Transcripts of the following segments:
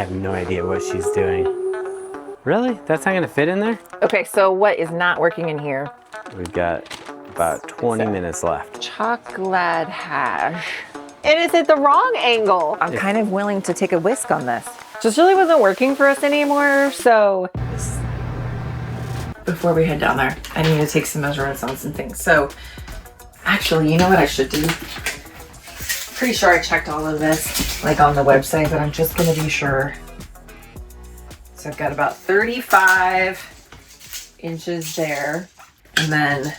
have no idea what she's doing. Really? That's not gonna fit in there? Okay, so what is not working in here? We've got about 20 minutes left. Chocolate hash. And it's at the wrong angle. I'm kind of willing to take a whisk on this. Just really wasn't working for us anymore, so. Before we head down there, I need to take some measurements on some things. So, actually, you know what I should do? Pretty sure I checked all of this, like on the website, but I'm just gonna be sure. So I've got about 35 inches there. And then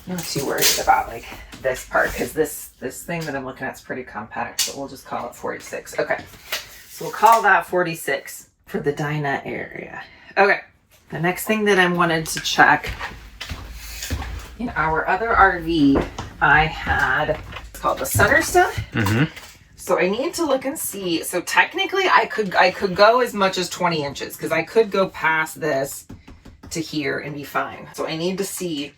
I'm not too worried about like this part because this thing that I'm looking at is pretty compact, but we'll just call it 46. Okay, so we'll call that 46 for the dinette area. Okay, the next thing that I wanted to check, in our other RV, I had, it's called the center stud. Mm-hmm. So I need to look and see. So technically I could go as much as 20 inches because I could go past this to here and be fine. So I need to see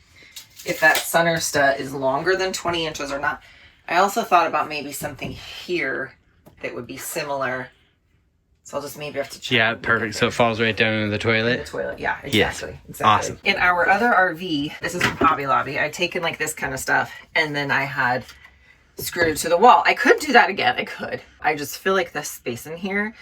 if that center stud is longer than 20 inches or not. I also thought about maybe something here that would be similar. So I'll just maybe have to check. Yeah, perfect. So it falls right down into the toilet? The toilet, yeah, exactly. Yes. Exactly. Awesome. In our other RV, this is from Hobby Lobby, I'd taken like this kind of stuff and then I had screwed it to the wall. I could do that again. I could. I just feel like the space in here,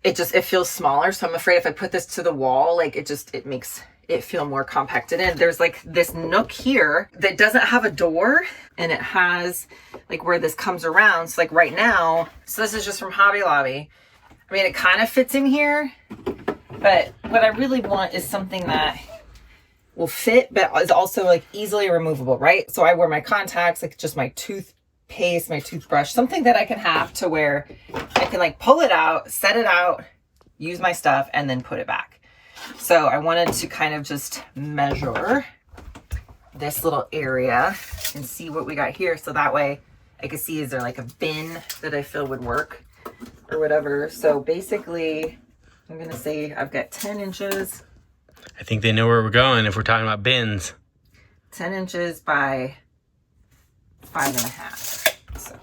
it feels smaller. So I'm afraid if I put this to the wall, like it makes it feel more compacted in. There's like this nook here that doesn't have a door and it has like where this comes around. So like right now, so this is just from Hobby Lobby. I mean, it kind of fits in here, but what I really want is something that will fit, but is also like easily removable, right? So I wear my contacts, like just my toothpaste, my toothbrush, something that I can have to where I can like pull it out, set it out, use my stuff, and then put it back. So I wanted to kind of just measure this little area and see what we got here. So that way I could see, is there like a bin that I feel would work or whatever. So basically I'm going to say I've got 10 inches. I think they know where we're going if we're talking about bins. 10 inches by 5.5. So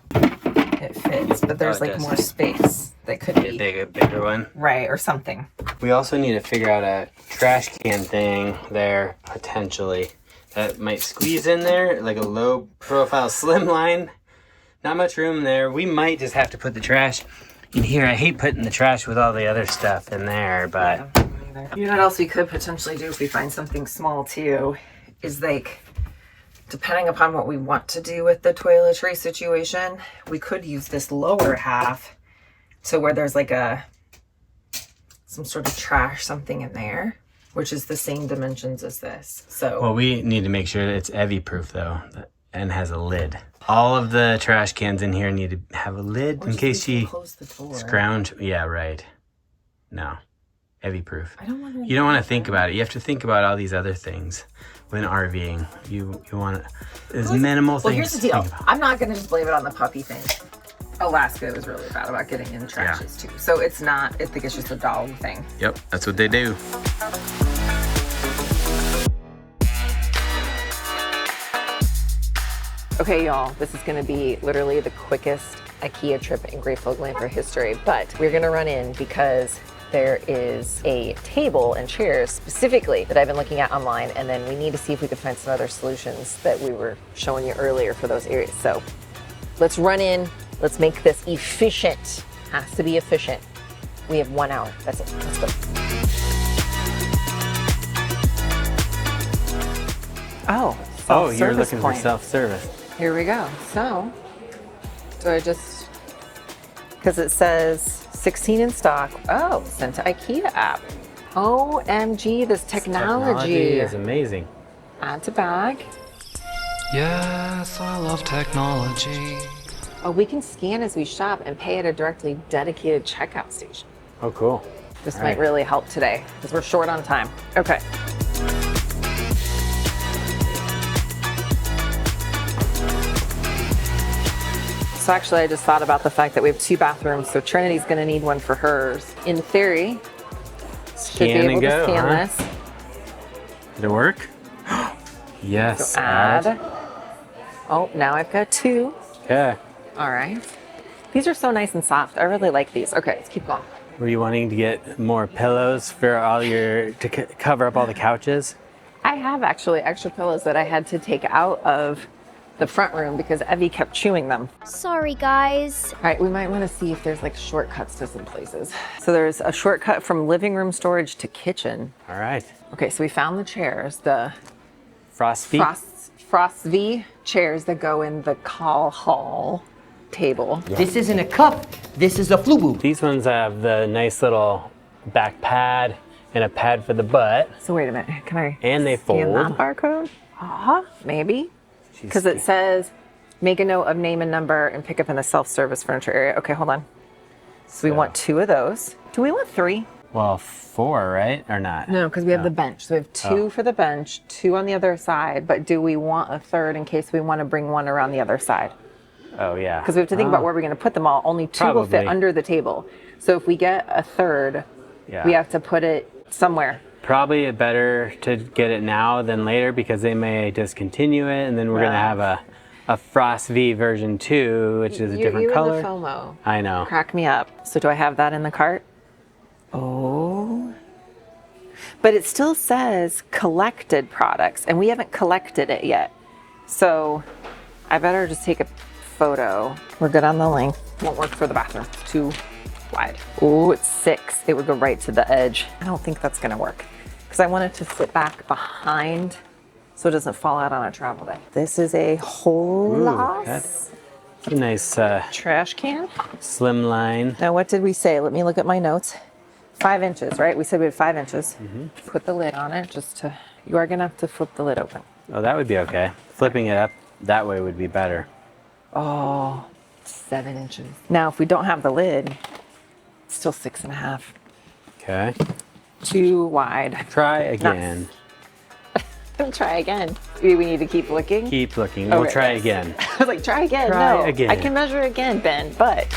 it fits, but there's like more space that could be a bigger one. Right, or something. We also need to figure out a trash can thing there, potentially. That might squeeze in there, like a low profile slim line. Not much room there. We might just have to put the trash in here. I hate putting the trash with all the other stuff in there, but... Yeah. You know what else we could potentially do if we find something small too, is like, depending upon what we want to do with the toiletry situation, we could use this lower half to where there's like some sort of trash, something in there, which is the same dimensions as this. So, well, we need to make sure that it's Evie proof though, and has a lid. All of the trash cans in here need to have a lid in case she scrounge. Yeah, right. No. Evie proof. You don't want to think about it. You have to think about all these other things when RVing. You want as minimal things. Well, here's the deal. I'm not going to just blame it on the puppy thing. Alaska was really bad about getting in trashes too. So it's not, I think it's just a dog thing. Yep, that's what they do. Okay, y'all, this is gonna be literally the quickest IKEA trip in Grateful Glamper history, but we're gonna run in because there is a table and chairs specifically that I've been looking at online, and then we need to see if we can find some other solutions that we were showing you earlier for those areas. So let's run in, let's make this efficient. Has to be efficient. We have 1 hour, that's it, let's go. Oh, you're looking for self-service. Here we go. So I just, because it says 16 in stock. Oh, sent to IKEA app. OMG, this technology is amazing. Add to bag. Yes, I love technology. Oh, we can scan as we shop and pay at a directly dedicated checkout station. Oh, cool. This might really help today because we're short on time. Okay. So actually, I just thought about the fact that we have 2 bathrooms, so Trinity's going to need one for hers. In theory, should be able to scan this. Did it work? Yes. So add. Oh, now I've got 2. Okay. All right. These are so nice and soft. I really like these. Okay, let's keep going. Were you wanting to get more pillows for all your, to cover up all the couches? I have actually extra pillows that I had to take out of the front room because Evie kept chewing them. Sorry, guys. All right, we might want to see if there's like shortcuts to some places. So there's a shortcut from living room storage to kitchen. All right. Okay, so we found the chairs, the Frost V chairs that go in the call hall table. This isn't a cup, this is a FUBU. These ones have the nice little back pad and a pad for the butt. So wait a minute, can I And they scan that fold. barcode? Maybe. Because it says, make a note of name and number and pick up in the self-service furniture area. Okay, hold on. So we want 2 of those. Do we want 3? Well, 4, right? Or not? No, because we have the bench. So we have 2 for the bench, 2 on the other side, but do we want a 3rd in case we want to bring one around the other side? Oh, yeah. Because we have to think about where we're going to put them all. Only 2 will fit Probably. under the table. So if we get a 3rd, we have to put it somewhere. Probably better to get it now than later because they may discontinue it, and then we're going to have a Frost V version 2, which is a different color. And the FOMO. I know. Crack me up. So do I have that in the cart? Oh. But it still says collected products, and we haven't collected it yet. So I better just take a photo. We're good on the length. Won't work for the bathroom. It's too wide. Oh, it's 6. It would go right to the edge. I don't think that's going to work because I want it to sit back behind so it doesn't fall out on a travel day. This is a whole loss. That's a nice Trash can. slim line. Now, what did we say? Let me look at my notes. 5 inches, right? We said we had 5 inches. Put the lid on it just to, you are going to have to flip the lid open. Oh, that would be okay. Flipping it up that way would be better. Oh, 7 inches. Now, if we don't have the lid, it's still 6.5. Okay. Too wide. Try again. Try again. We need to keep looking. Keep looking. We'll Okay, try yes. again. I was like, try again. Try no, again. I can measure again, Ben, but.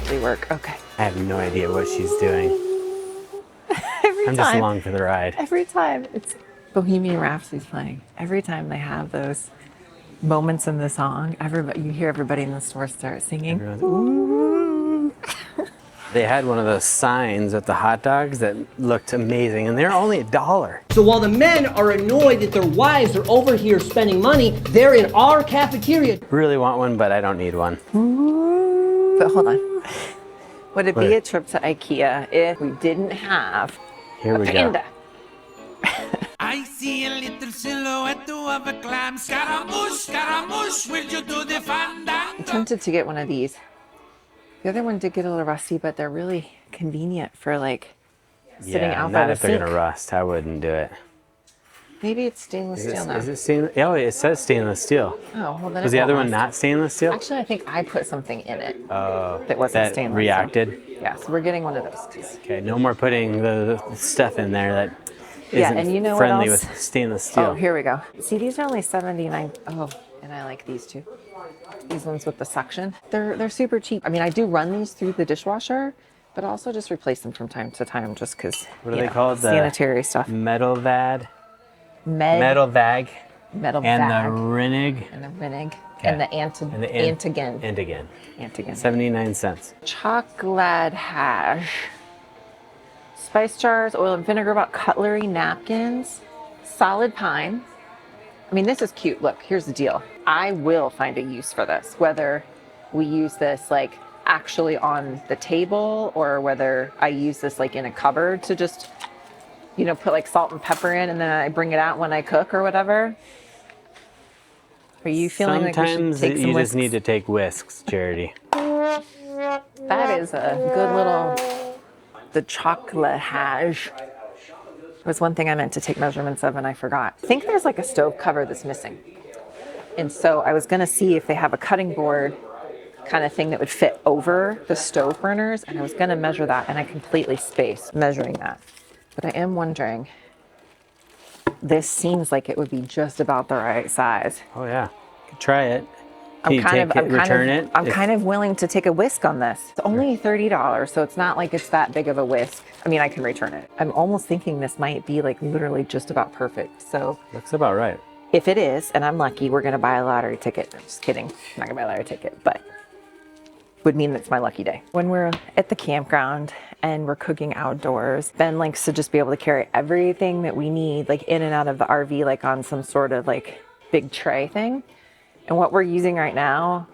Really work. Okay. I have no idea what she's doing. Every I'm just along for the ride. Every time it's Bohemian Rhapsody's playing. Every time they have those moments in the song, everybody, you hear everybody in the store start singing. Everyone's, ooh. They had one of those signs with the hot dogs that looked amazing, and they're only $1. So while the men are annoyed that their wives are over here spending money, they're in our cafeteria. Really want one, but I don't need one. But hold on. Would it be What? a trip to IKEA if we didn't have Here a we panda? I see a little silhouette of a clam. Scaramouche, Scaramouche, will you do the fandango? I'm tempted to get one of these. The other one did get a little rusty, but they're really convenient for like sitting out by not the if they're sink. gonna rust. I wouldn't do it. Maybe it's stainless steel now. Is it stainless? Oh, it says stainless steel. Oh, well then Was it the other won't one rust. not stainless steel? Actually, I think I put something in it that wasn't stainless. reacted. So, yeah, so we're getting one of those too. Okay, no more putting the stuff in there that Yeah, isn't and you know what friendly else? with stainless steel. Oh, here we go. See, these are only 79. Oh, and I like these too. These ones with the suction. They're super cheap. I mean, I do run these through the dishwasher, but also just replace them from time to time just because. What are they called? The sanitary stuff. Metal vad, Med, metal vag, metal and bag, the Rennig. and the Rennig, Okay. and the Antigen. Antigen. 79 cents. Chocolate hash. Spice jars, oil and vinegar, about cutlery, napkins, solid pine. I mean, this is cute. Look, here's the deal. I will find a use for this, whether we use this like actually on the table or whether I use this like in a cupboard to just, you know, put like salt and pepper in and then I bring it out when I cook or whatever. Are you feeling like we should Sometimes take some you whisks? just need to take whisks, Charity. That is a good little, the chocolate hash. Was one thing I meant to take measurements of and I forgot. I think there's like a stove cover that's missing. And so I was gonna see if they have a cutting board kind of thing that would fit over the stove burners, and I was gonna measure that, and I completely spaced measuring that. But I am wondering, this seems like it would be just about the right size. Oh yeah, you could try it. Can you return it? I'm kind of willing to take a whisk on this. It's only $30, so it's not like it's that big of a whisk. I mean, I can return it. I'm almost thinking this might be like literally just about perfect. So Looks about right. If it is, and I'm lucky, we're gonna buy a lottery ticket. I'm just kidding, I'm not gonna buy a lottery ticket, but would mean it's my lucky day. When we're at the campground and we're cooking outdoors, Ben likes to just be able to carry everything that we need like in and out of the RV, like on some sort of like big tray thing. And what we're using right now,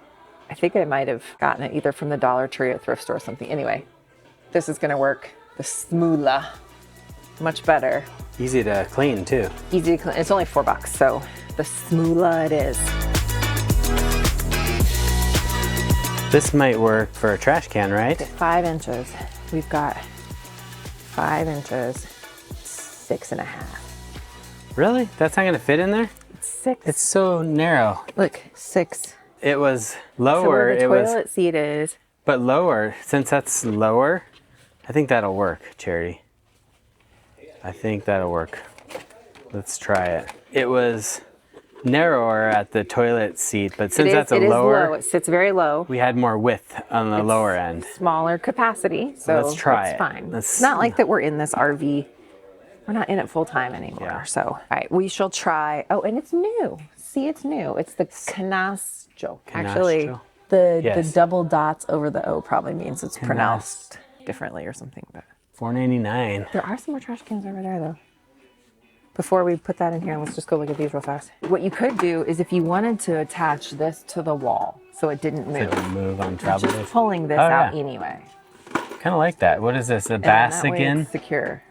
I think I might have gotten it either from the Dollar Tree or thrift store or something. Anyway, this is gonna work. The Smoola, much better. Easy to clean too. Easy to clean, it's only $4, so the Smoola it is. This might work for a trash can, right? 5 inches. We've got 5 inches, 6.5. Really? That's not gonna fit in there? 6. It's so narrow. Look, 6. It was So lower. where the It was, toilet seat is. but lower. Since that's lower, I think that'll work, Charity. I think that'll work. Let's try it. It was narrower at the toilet seat, but since that's a it is lower, low. It sits very low. we had more width on the lower end. Smaller capacity, so Let's try it's it. fine. Let's- It's not like that we're in this RV. We're not in it full time anymore. Yeah. So, all right, we shall try. Oh, and it's new. See, it's new. It's the Canasto. Actually, Canasto? the Yes. double dots over the O probably means it's pronounced differently or something. But $4.99. there are some more trash cans over there, though. Before we put that in here, let's just go look at these real fast. What you could do is if you wanted to attach this to the wall so it didn't move, To move on travel just days. pulling this Oh, out yeah. anyway. Kind of like that. What is this? The And that way Bassigan? it's secure.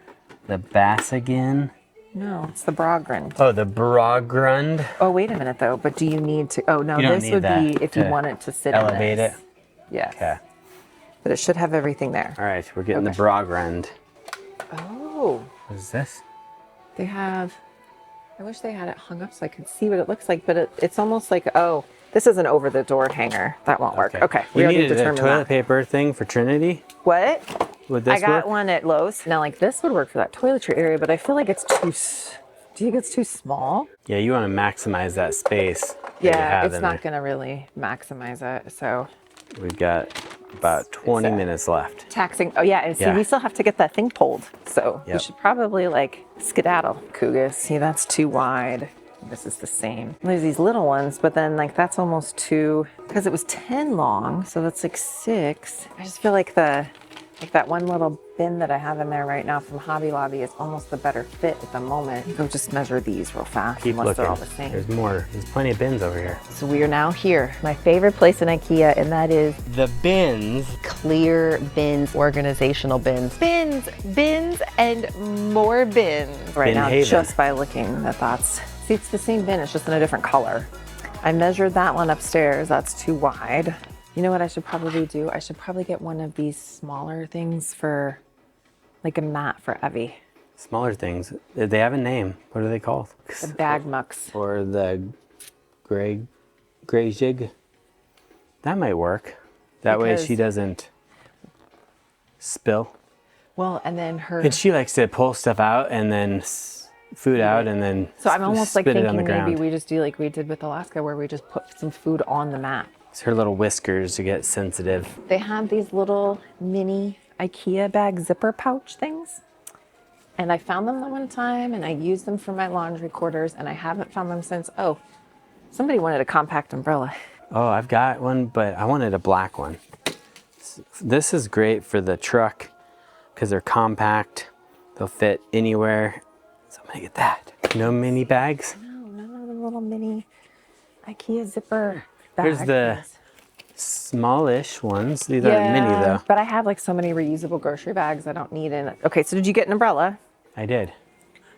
The Bassigan? No, it's the Brogrund. Oh, the Brogrund. Oh, wait a minute though. But do you need to? Oh no, You don't this need would that be if you to wanted to sit elevate in this. it. Yes. Okay. But it should have everything there. All right, we're getting Okay. the Brogrund. Oh, What is this? they have. I wish they had it hung up so I could see what it looks like. But it's almost like, oh, this is an over the door hanger. That won't work. Okay. You already needed a determined toilet that. paper thing for Trinity? What? Would this I got work? one at Lowe's. Now, like this would work for that toiletry area, but I feel like it's too. Do you think it's too small? Yeah, you want to maximize that space. that you Yeah, have it's in not there. going to really maximize it. So We've got about 20 minutes left. taxing. Oh yeah, and see, Yeah. we still have to get that thing pulled. So we Yep. should probably like skedaddle. Cougar, see, that's too wide. This is the same. There's these little ones, but then like that's almost too, because it was 10 long, so that's like 6. I just feel like that one little bin that I have in there right now from Hobby Lobby is almost the better fit at the moment. Go just measure these real fast, Keep unless looking. they're all the same. There's more. There's plenty of bins over here. So we are now here. My favorite place in IKEA, and that is The bins. clear bins, organizational bins. Bins, and more bins. Right Bin now, haven. just by looking at that's, see, it's the same bin, it's just in a different color. I measured that one upstairs, that's too wide. You know what I should probably do? I should probably get one of these smaller things for, like a mat for Evie. Smaller things. They have a name. What are they called? The bag mucks. Or the gray jig. That might work. That way she Because- doesn't spill. Well, and then her. And she likes to pull stuff out and then food out and then So I'm almost like spit it on thinking the ground. maybe we just do like we did with Alaska, where we just put some food on the mat. It's her little whiskers to get sensitive. They have these little mini IKEA bag zipper pouch things. And I found them the one time and I used them for my laundry quarters and I haven't found them since. Oh, somebody wanted a compact umbrella. Oh, I've got one, but I wanted a black one. This is great for the truck because they're compact. They'll fit anywhere. So I'm gonna get that. No mini bags. No, none of the little mini IKEA zipper bags. Here's the smallish ones. These aren't mini though. But I have like so many reusable grocery bags I don't need in it. Okay, so did you get an umbrella? I did.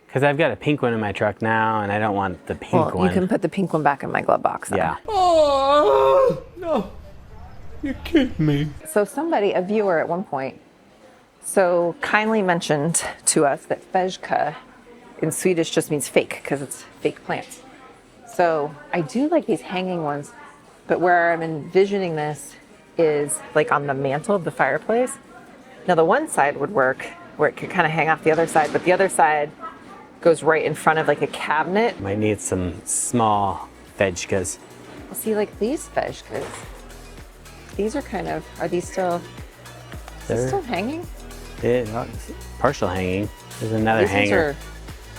Because I've got a pink one in my truck now and I don't want the pink Well, one. you can put the pink one back in my glove box then. Yeah. Oh, no. You're kidding me. So somebody, a viewer at one point, so kindly mentioned to us that fejka in Swedish just means fake because it's fake plants. So I do like these hanging ones, but where I'm envisioning this is like on the mantle of the fireplace. Now the one side would work where it could kind of hang off the other side, but the other side goes right in front of like a cabinet. Might need some small vegkas. Well, see, like these fejkas, these are kind of, are these still, is this They're- still hanging? Partial hanging. There's another These ones hanger. are,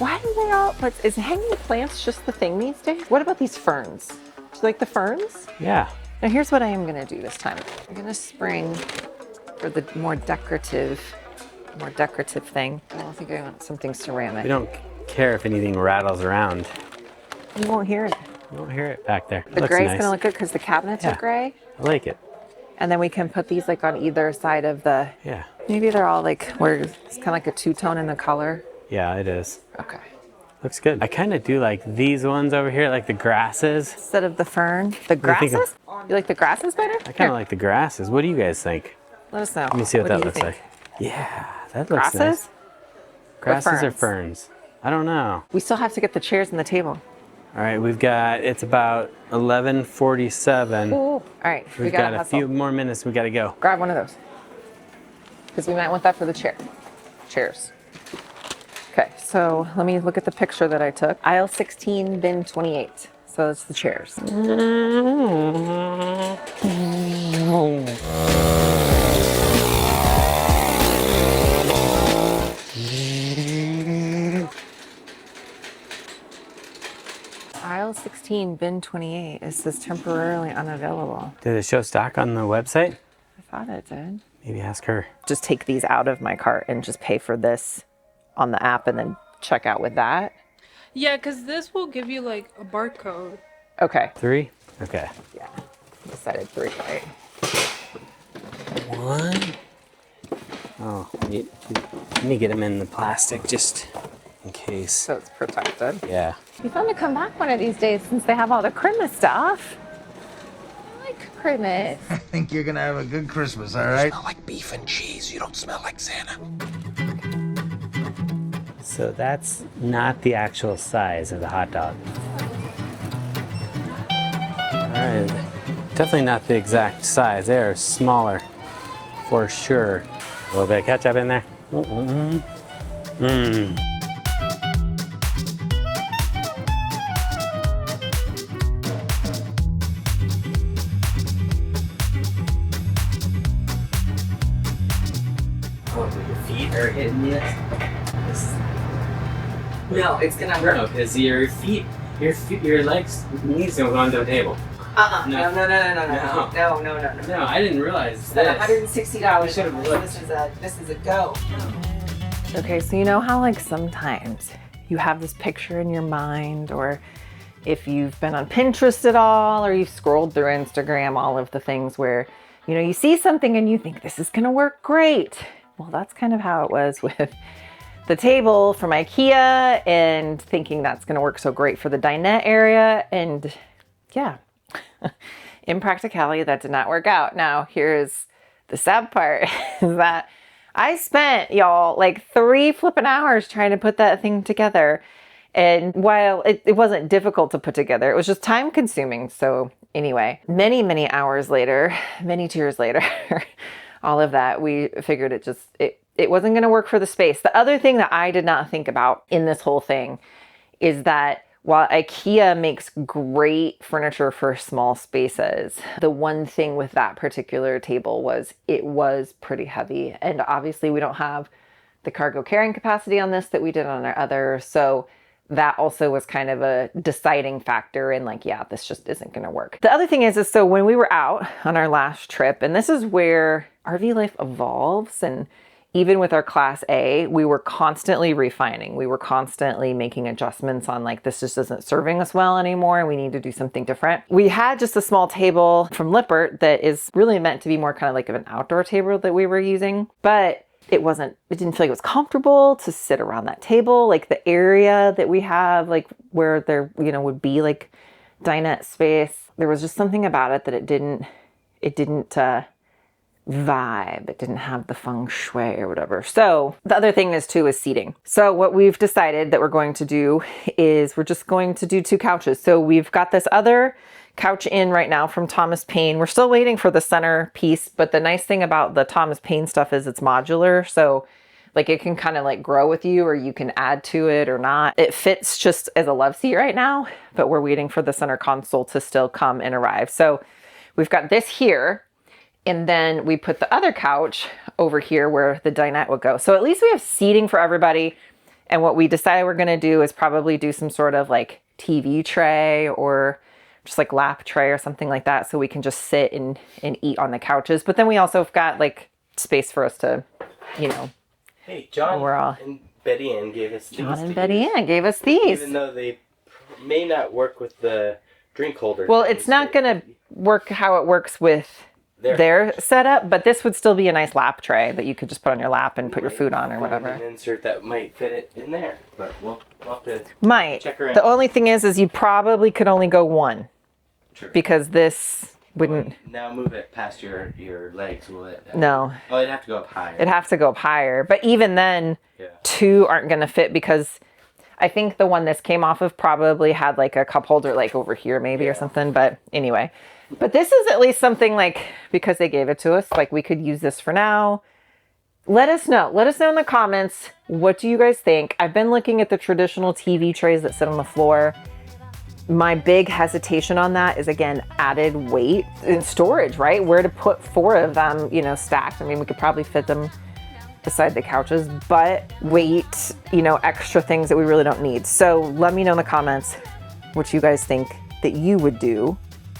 Why do they all, but is hanging plants just the thing these days? What about these ferns? Do you like the ferns? Yeah. Now here's what I am gonna do this time. I'm gonna spring for the more decorative thing. I don't think I want something ceramic. We don't care if anything rattles around. You won't hear it. You won't hear it back there. The Looks gray's nice. gonna look good because the cabinets Yeah. are gray. I like it. And then we can put these like on either side of the, Yeah. maybe they're all like, where it's kind of like a two-tone in the color. Yeah, it is. Okay. Looks good. I kind of do like these ones over here, like the grasses. Instead of the fern, the do you think of- grasses? You like the grasses better? I kind of like the grasses. What do you guys think? Let us know. Let me see what do that you looks think? like. Yeah, that looks Grasses? nice. Grasses or ferns? ferns? I don't know. We still have to get the chairs and the table. All right, we've got, it's about 11:47. All right, we We've gotta got a hustle. few more minutes. We got to go. Grab one of those. Because we might want that for the chairs. Okay, so let me look at the picture that I took. Aisle 16, bin 28. So it's the chairs. Aisle 16, bin 28. It says temporarily unavailable. Did it show stock on the website? I thought it did. Maybe ask her. Just take these out of my cart and just pay for this on the app and then check out with that. Yeah, because this will give you like a barcode. Okay. 3? Okay. Yeah. Decided 3, right? 1. Oh, you need to get them in the plastic just in case. So it's protected. Yeah. You fun to come back one of these days since they have all the Christmas stuff. I like Christmas. I think you're gonna have a good Christmas, all right? Smell like beef and cheese. You don't smell like Santa. So that's not the actual size of the hot dog. All right. Definitely not the exact size. They are smaller for sure. A little bit of ketchup in there. Mmm. Oh, your feet are hitting you. No, it's gonna No, because your legs, knees don't go onto the table. No, no. No, I didn't realize Spent this. $160. should've looked. This is a go. Okay, so you know how like sometimes you have this picture in your mind, or if you've been on Pinterest at all, or you've scrolled through Instagram, all of the things where, you know, you see something and you think this is gonna work great. Well, that's kind of how it was with the table from IKEA and thinking that's gonna work so great for the dinette area. And yeah, in practicality, that did not work out. Now, here's the sad part is that I spent, y'all, like 3 flipping hours trying to put that thing together. And while it wasn't difficult to put together, it was just time consuming. So anyway, many hours later, many tears later, all of that, we figured it wasn't going to work for the space. The other thing that I did not think about in this whole thing is that while IKEA makes great furniture for small spaces, the one thing with that particular table was it was pretty heavy. And obviously we don't have the cargo carrying capacity on this that we did on our other. So that also was kind of a deciding factor in like, yeah, this just isn't going to work. The other thing is so when we were out on our last trip, and this is where RV life evolves, and even with our Class A, we were constantly refining. We were constantly making adjustments on like, this just isn't serving us well anymore and we need to do something different. We had just a small table from Lippert that is really meant to be more kind of like of an outdoor table that we were using, but it didn't feel like it was comfortable to sit around that table. Like the area that we have, like where there, you know, would be like dinette space. There was just something about it that it didn't vibe. It didn't have the feng shui or whatever. So the other thing is seating. So what we've decided that we're going to do is we're just going to do 2 couches. So we've got this other couch in right now from Thomas Paine. We're still waiting for the center piece, but the nice thing about the Thomas Paine stuff is it's modular. So like it can kind of like grow with you, or you can add to it or not. It fits just as a love seat right now, but we're waiting for the center console to still come and arrive. So we've got this here. And then we put the other couch over here where the dinette would go. So at least we have seating for everybody. And what we decided we're going to do is probably do some sort of like TV tray or just like lap tray or something like that, so we can just sit and eat on the couches. But then we also have got like space for us to, you know. Hey, John and Betty Ann gave us these. John and Betty Ann gave us these. Even though they may not work with the drink holder. Well, it's not going to work how it works with their setup, but this would still be a nice lap tray that you could just put on your lap and put your food on or whatever. An insert that might fit it in there, but we'll have to check around. The only thing is you probably could only go one. True. Because this wouldn't. Now move it past your legs, will it? No. Oh, it'd have to go up higher. It'd have to go up higher, but even then, two aren't going to fit because I think the one this came off of probably had like a cup holder like over here maybe or something. But anyway, but this is at least something like, because they gave it to us, like we could use this for now. Let us know in the comments. What do you guys think? I've been looking at the traditional TV trays that sit on the floor. My big hesitation on that is, again, added weight and storage, right? Where to put 4 of them, you know, stacked. I mean, we could probably fit them beside the couches, but weight, you know, extra things that we really don't need. So let me know in the comments what you guys think that you would do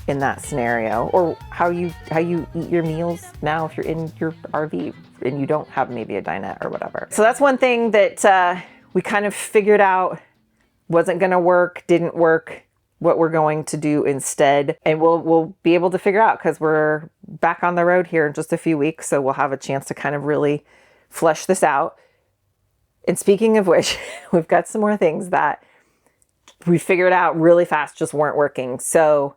in that scenario, or how you eat your meals now if you're in your RV and you don't have maybe a dinette or whatever. So that's one thing that we kind of figured out wasn't gonna work, didn't work, what we're going to do instead. And we'll be able to figure out, because we're back on the road here in just a few weeks. So we'll have a chance to kind of really flesh this out. And speaking of which, we've got some more things that we figured out really fast just weren't working. So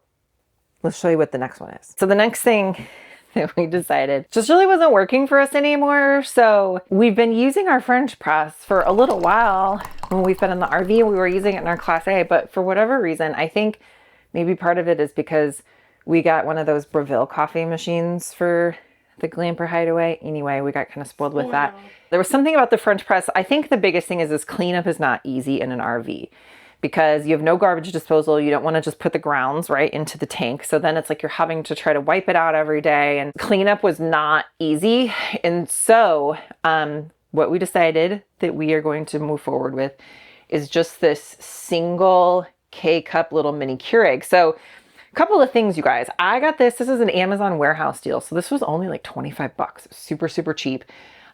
let's show you what the next one is. So the next thing that we decided just really wasn't working for us anymore. So we've been using our French press for a little while when we've been in the RV, and we were using it in our Class A, but for whatever reason, I think maybe part of it is because we got one of those Breville coffee machines for the Glamper hideaway. Anyway, we got kind of spoiled with that. There was something about the French press. I think the biggest thing is cleanup is not easy in an RV, because you have no garbage disposal. You don't want to just put the grounds right into the tank. So then it's like you're having to try to wipe it out every day, and cleanup was not easy. And so what we decided that we are going to move forward with is just this single K-cup little mini Keurig. So a couple of things, you guys. I got this. This is an Amazon warehouse deal. So this was only like 25 bucks. Super, super cheap.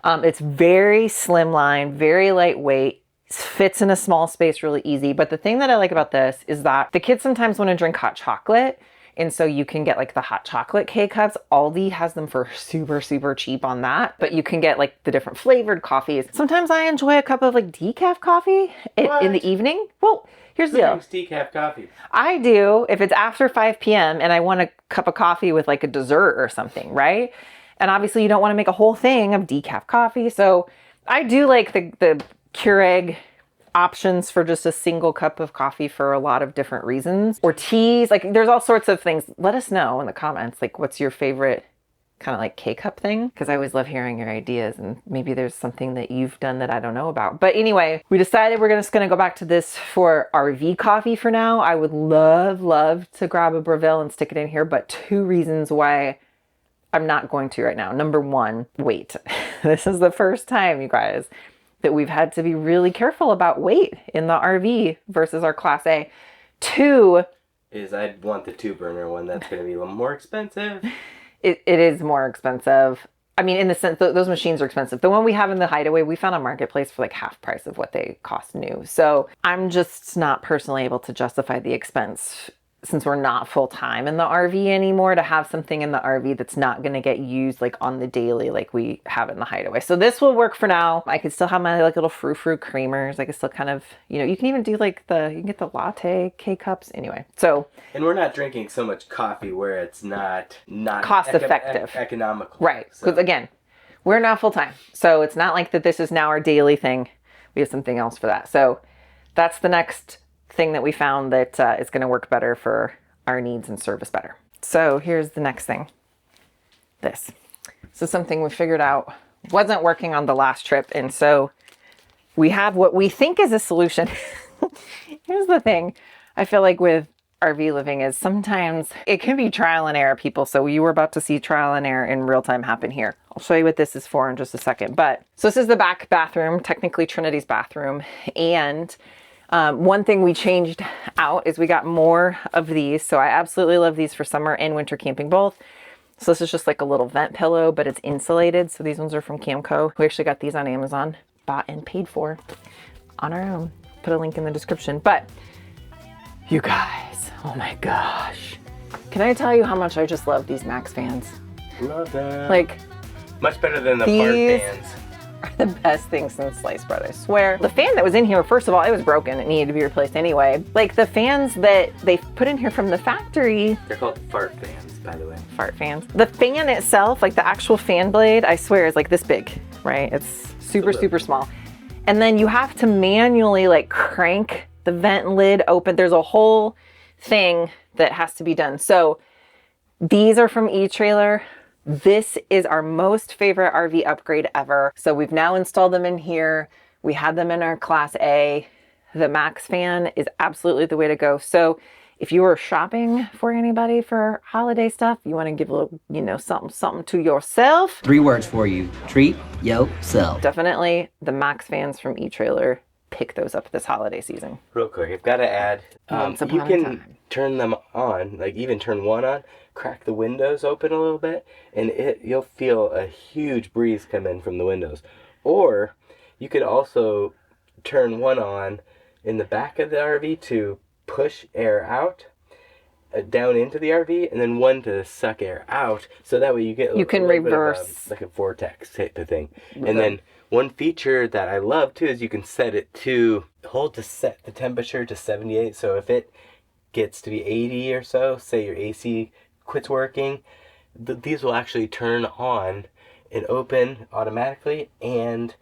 It's very slimline, very lightweight. Fits in a small space really easy. But the thing that I like about this is that the kids sometimes want to drink hot chocolate. And so you can get like the hot chocolate K-cups. Aldi has them for super, super cheap on that. But you can get like the different flavored coffees. Sometimes I enjoy a cup of like decaf coffee in the evening. Well, here's the deal. Decaf coffee. I do if it's after 5 p.m. and I want a cup of coffee with like a dessert or something, right? And obviously you don't want to make a whole thing of decaf coffee. So I do like the Keurig options for just a single cup of coffee for a lot of different reasons, or teas. Like there's all sorts of things. Let us know in the comments, like what's your favorite kind of like K-cup thing? Because I always love hearing your ideas, and maybe there's something that you've done that I don't know about. But anyway, we decided we're just gonna go back to this for RV coffee for now. I would love to grab a Breville and stick it in here, but 2 reasons why I'm not going to right now. Number 1, weight. This is the first time, you guys, that we've had to be really careful about weight in the RV versus our Class A. 2 is I'd want the 2-burner one. That's going to be a little more expensive. It is more expensive. I mean, in the sense that those machines are expensive. The one we have in the hideaway, we found on Marketplace for like half price of what they cost new. So I'm just not personally able to justify the expense, since we're not full time in the RV anymore, to have something in the RV that's not going to get used like on the daily like we have in the hideaway. So this will work for now. I could still have my like little frou-frou creamers. I could still kind of, you know, you can even do like you can get the latte K-cups anyway. So, and we're not drinking so much coffee where it's not cost effective, economical. Right. Because again, we're not full time. So it's not like that this is now our daily thing. We have something else for that. So that's the next thing that we found that is going to work better for our needs and serve us better. So here's the next thing. This is something we figured out wasn't working on the last trip, and so we have what we think is a solution. Here's the thing. I feel like with RV living is sometimes it can be trial and error, people. So you were about to see trial and error in real time happen here. I'll show you what this is for in just a second. But so this is the back bathroom, technically Trinity's bathroom. And one thing we changed out is we got more of these. So I absolutely love these for summer and winter camping both. So this is just like a little vent pillow, but it's insulated. So these ones are from Camco. We actually got these on Amazon, bought and paid for on our own. Put a link in the description. But you guys, oh my gosh. Can I tell you how much I just love these Max fans? Love them. Like, much better than the fart fans. Are the best thing since sliced bread, I swear. The fan that was in here, first of all, it was broken. It needed to be replaced anyway. Like the fans that they put in here from the factory. They're called fart fans, by the way. Fart fans. The fan itself, like the actual fan blade, I swear is like this big, right? It's super, super small. And then you have to manually like crank the vent lid open. There's a whole thing that has to be done. So these are from eTrailer. This is our most favorite RV upgrade ever. So we've now installed them in here. We had them in our Class A. The Max fan is absolutely the way to go. So if you were shopping for anybody for holiday stuff, you want to give a little, you know, something to yourself. 3 words for you. Treat yourself. Definitely the Max fans from eTrailer. Pick those up this holiday season. Real quick, I've got to add, Once you upon a can time. turn them on, like even turn one on, crack the windows open a little bit, and you'll feel a huge breeze come in from the windows. Or you could also turn one on in the back of the RV to push air out down into the RV, and then one to suck air out, so that way you get You can reverse. like a vortex type of thing. And then one feature that I love too is you can set it to set the temperature to 78. So if it gets to be 80 or so, say your AC quits working, these will actually turn on and open automatically and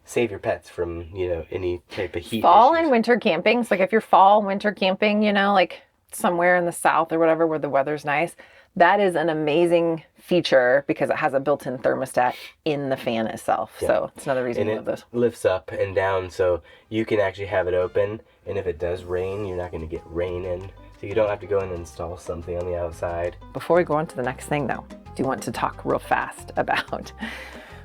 save your pets from, you know, any type of heat Fall issues. and winter camping. So like if you're winter camping, you know, like somewhere in the south or whatever where the weather's nice, that is an amazing feature because it has a built-in thermostat in the fan itself. Yeah. So it's another reason and I love this. It lifts up and down, so you can actually have it open, and if it does rain, you're not going to get rain in. So you don't have to go and install something on the outside. Before we go on to the next thing though, I do want to talk real fast about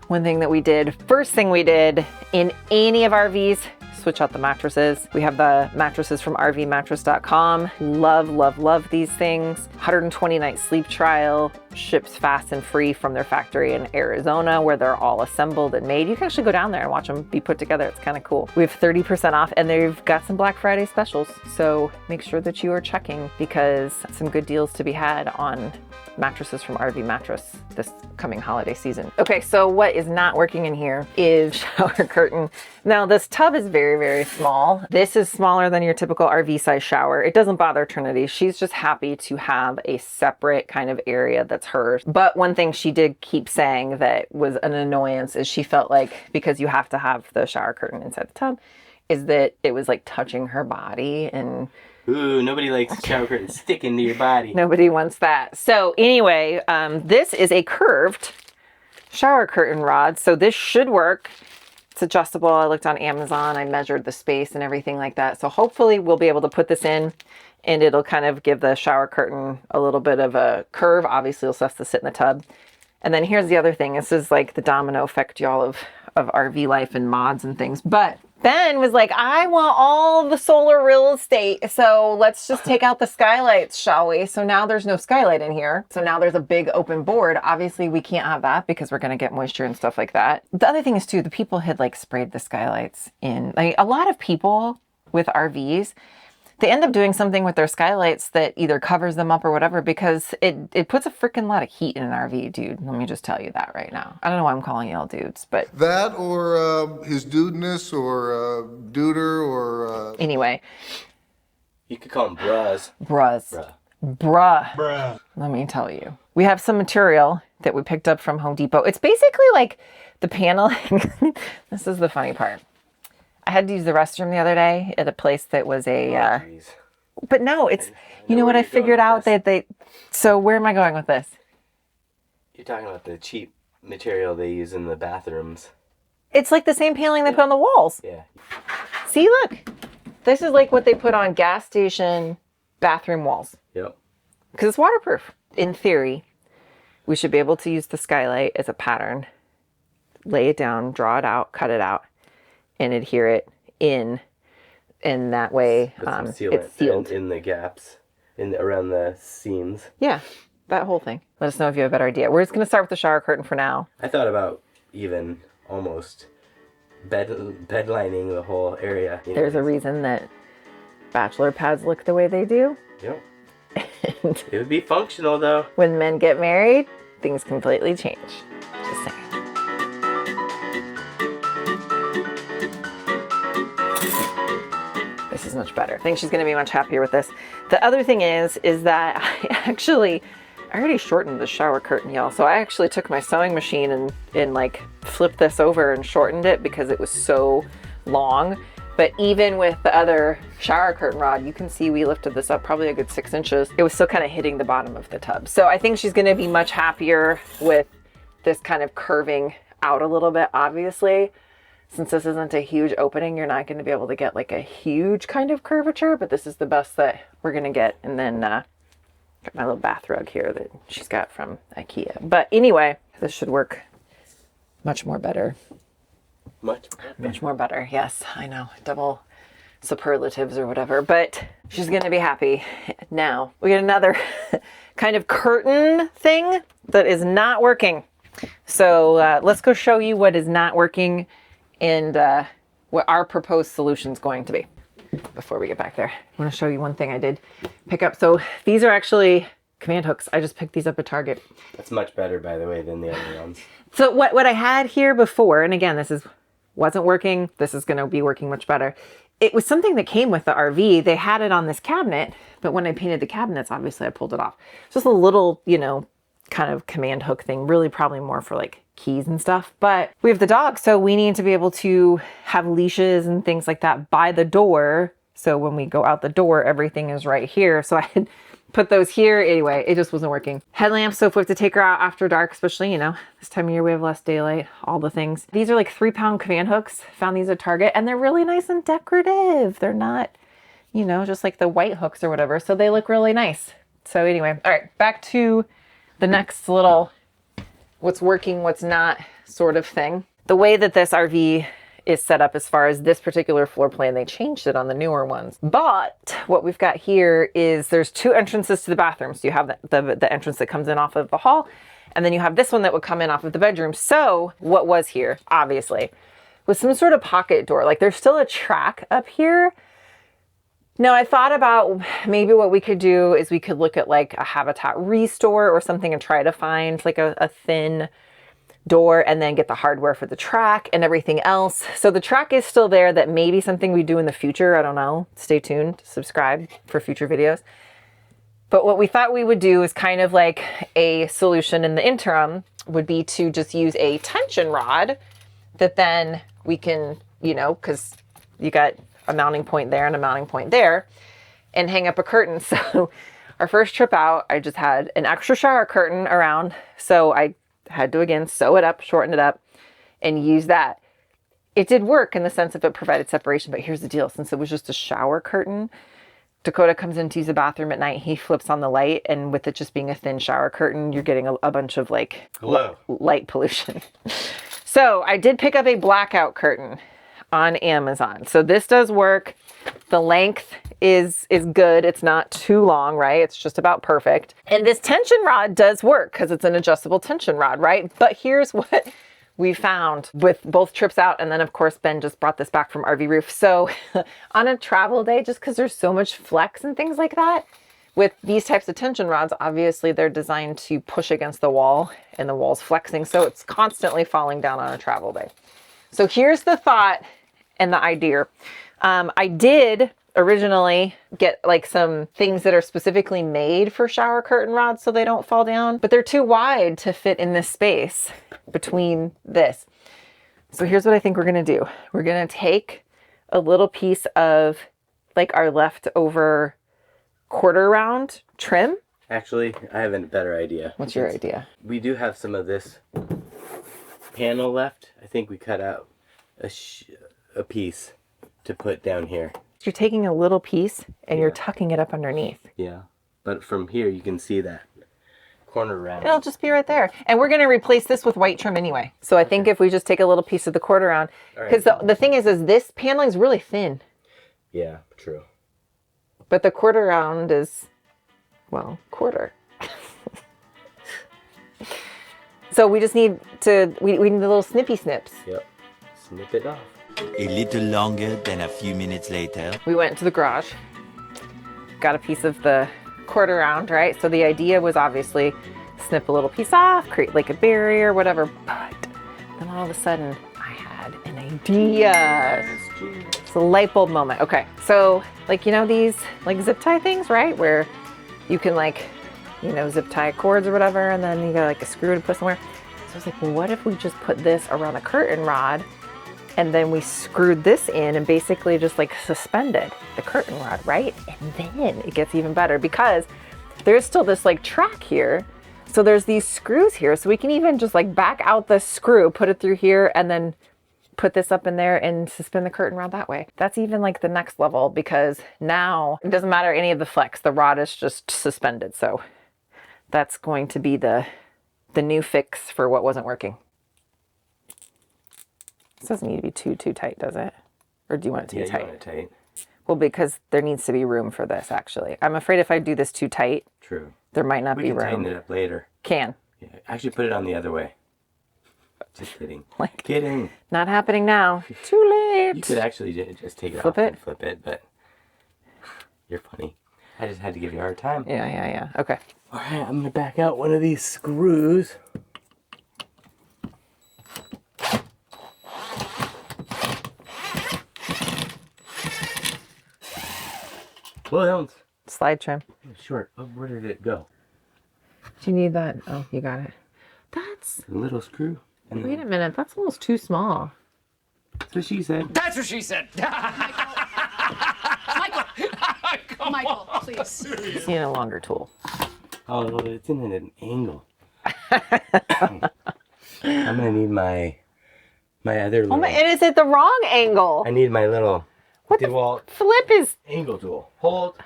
one thing that we did. First thing we did in any of our RVs, switch out the mattresses. We have the mattresses from rvmattress.com. Love, love, love these things. 120 night sleep trial, ships fast and free from their factory in Arizona where they're all assembled and made. You can actually go down there and watch them be put together. It's kind of cool. We have 30% off and they've got some Black Friday specials. So make sure that you are checking because some good deals to be had on mattresses from RV Mattress this coming holiday season. Okay, so what is not working in here is shower curtain. Now this tub is very, very small. This is smaller than your typical RV size shower. It doesn't bother Trinity. She's just happy to have a separate kind of area that's hers. But one thing she did keep saying that was an annoyance is she felt like because you have to have the shower curtain inside the tub is that it was like touching her body and Ooh, nobody likes shower curtains sticking to your body. nobody wants that. So anyway, this is a curved shower curtain rod. So this should work. It's adjustable. I looked on Amazon. I measured the space and everything like that. So hopefully we'll be able to put this in and it'll kind of give the shower curtain a little bit of a curve. Obviously it'll have to sit in the tub. And then here's the other thing. This is like the domino effect, y'all, of RV life and mods and things. But Ben was like, I want all the solar real estate. So let's just take out the skylights, shall we? So now there's no skylight in here. So now there's a big open board. Obviously we can't have that because we're going to get moisture and stuff like that. The other thing is too, the people had like sprayed the skylights in. Like a lot of people with RVs, they end up doing something with their skylights that either covers them up or whatever because it puts a freaking lot of heat in an RV, dude. Let me just tell you that right now. I don't know why I'm calling y'all dudes, but... That or his dudeness or duder or... Anyway. You could call them bras. Bruh. Let me tell you. We have some material that we picked up from Home Depot. It's basically like the paneling. This is the funny part. I had to use the restroom the other day at a place that was a, but no, it's, you know what I figured out that so where am I going with this? You're talking about the cheap material they use in the bathrooms. It's like the same paneling they put on the walls. Yeah. See, look, this is like what they put on gas station bathroom walls. Yep. Because it's waterproof. In theory, we should be able to use the skylight as a pattern, lay it down, draw it out, cut it out, and adhere it in. And that way it's sealed. in the gaps, around the seams. Yeah, that whole thing. Let us know if you have a better idea. We're just going to start with the shower curtain for now. I thought about even almost bed lining the whole area. There's a reason that bachelor pads look the way they do. Yep. It would be functional though. When men get married, things completely change. Just saying. This is much better. I think she's going to be much happier with this. The other thing is that I already shortened the shower curtain, y'all. So I actually took my sewing machine and like flipped this over and shortened it because it was so long. But even with the other shower curtain rod, you can see we lifted this up probably a good 6 inches. It was still kind of hitting the bottom of the tub. So I think she's going to be much happier with this kind of curving out a little bit, obviously. Since this isn't a huge opening, you're not going to be able to get like a huge kind of curvature, but this is the best that we're going to get. And then got my little bath rug here that she's got from IKEA. But anyway, this should work much more better. Much more better. Yes, I know. Double superlatives or whatever, but she's going to be happy. Now we get another kind of curtain thing that is not working. So let's go show you what is not working and what our proposed solution is going to be. Before we get back there, I want to show you one thing I did pick up. So these are actually command hooks. I just picked these up at Target. That's much better, by the way, than the other ones. So what I had here before, and again, wasn't working. This is going to be working much better. It was something that came with the RV. They had it on this cabinet, but when I painted the cabinets, obviously I pulled it off. Just a little, kind of command hook thing, really probably more for like keys and stuff. But we have the dog, so we need to be able to have leashes and things like that by the door. So when we go out the door, everything is right here. So I had put those here. Anyway, it just wasn't working. Headlamps, so if we have to take her out after dark, especially, this time of year we have less daylight, all the things. These are like 3-pound command hooks. Found these at Target and they're really nice and decorative. They're not, just like the white hooks or whatever. So they look really nice. So anyway, all right, back to the next little what's working, what's not sort of thing. The way that this RV is set up as far as this particular floor plan, they changed it on the newer ones. But what we've got here is there's 2 entrances to the bathroom. So you have the entrance that comes in off of the hall, and then you have this one that would come in off of the bedroom. So what was here, obviously, was some sort of pocket door. Like there's still a track up here. Now I thought about maybe what we could do is we could look at like a Habitat Restore or something and try to find like a thin door and then get the hardware for the track and everything else. So the track is still there. That may be something we do in the future. I don't know. Stay tuned. Subscribe for future videos. But what we thought we would do is kind of like a solution in the interim would be to just use a tension rod that then we can, because you got a mounting point there and a mounting point there, and hang up a curtain. So our first trip out, I just had an extra shower curtain around. So I had to, again, sew it up, shorten it up, and use that. It did work in the sense of it provided separation, but here's the deal. Since it was just a shower curtain, Dakota comes in to use the bathroom at night. He flips on the light, and with it just being a thin shower curtain, you're getting a bunch of like light pollution. So I did pick up a blackout curtain on Amazon. So this does work. The length is good. It's not too long, right? It's just about perfect. And this tension rod does work because it's an adjustable tension rod, right? But here's what we found with both trips out. And then of course, Ben just brought this back from RV Roof. So on a travel day, just because there's so much flex and things like that, with these types of tension rods, obviously they're designed to push against the wall and the wall's flexing. So it's constantly falling down on a travel day. So here's the thought and the idea. I did originally get like some things that are specifically made for shower curtain rods so they don't fall down, but they're too wide to fit in this space between this. So here's what I think we're going to do. We're going to take a little piece of like our leftover quarter round trim. Actually, I have a better idea. What's your idea? We do have some of this panel left. I think we cut out a piece to put down here. You're taking a little piece and you're tucking it up underneath. Yeah. But from here, you can see that corner round. It'll just be right there. And we're going to replace this with white trim anyway. So I think if we just take a little piece of the quarter round, because the thing is this paneling is really thin. Yeah, true. But the quarter round is, well, quarter. So we just need to, we need the little snippy snips. Yep. Snip it off. A little longer than a few minutes later. We went to the garage, got a piece of the quarter round, right? So the idea was obviously snip a little piece off, create like a barrier, whatever. But then all of a sudden I had an idea. It's a light bulb moment. Okay, so like, you know, these like zip tie things, right? Where you can like, you know, zip tie cords or whatever, and then you got like a screw to put somewhere. So I was like, well, what if we just put this around the curtain rod and then we screwed this in and basically just like suspended the curtain rod, right? And then it gets even better because there's still this like track here. So there's these screws here. So we can even just like back out the screw, put it through here, and then put this up in there and suspend the curtain rod that way. That's even like the next level because now it doesn't matter any of the flex. The rod is just suspended. So that's going to be the new fix for what wasn't working. This doesn't need to be too tight, does it? Or do you want it to be tight? You want it tight. Well, because there needs to be room for this, actually. I'm afraid if I do this too tight, True. there might not be room. We can tighten it up later. Can. Yeah, actually put it on the other way. Just kidding. Like, kidding. Not happening now. Too late. You could actually just take it Flip off it? and flip it, but you're funny. I just had to give you a hard time. Yeah. Okay. All right, I'm going to back out one of these screws. Williams. Slide trim. Short. Oh, where did it go? Do you need that? Oh, you got it. That's... A little screw. And Wait a minute. That's almost too small. That's what she said. That's what she said. Michael, please. You need a longer tool. Oh, well, it's in an angle. I'm going to need my other little... Oh my, and is it the wrong angle? I need my little DeWalt Flip is... angle tool. Hold.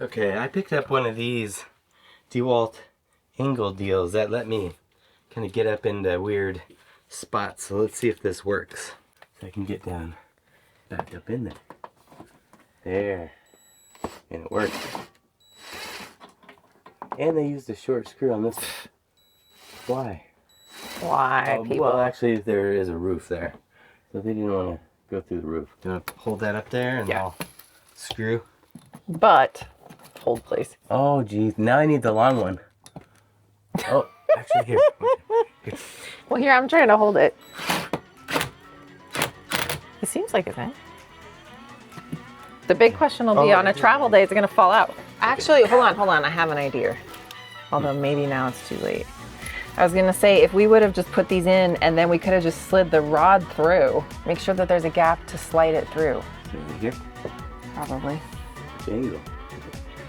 Okay, I picked up one of these DeWalt angle deals that let me kind of get up into weird spots. So let's see if this works. So I can get down, back up in there. There. And it worked. And they used a short screw on this one. Why? Why, people? Well, actually, there is a roof there. So they didn't want to go through the roof. Gonna hold that up there and I'll screw. But, hold please. Oh, geez. Now I need the long one. Oh, actually, here. Well, here, I'm trying to hold it. It seems like it's in. The big question will be on a travel day, is it going to fall out? Actually, hold on. I have an idea. Although maybe now it's too late. I was going to say, if we would have just put these in and then we could have just slid the rod through, make sure that there's a gap to slide it through. Right here? Probably. Angle.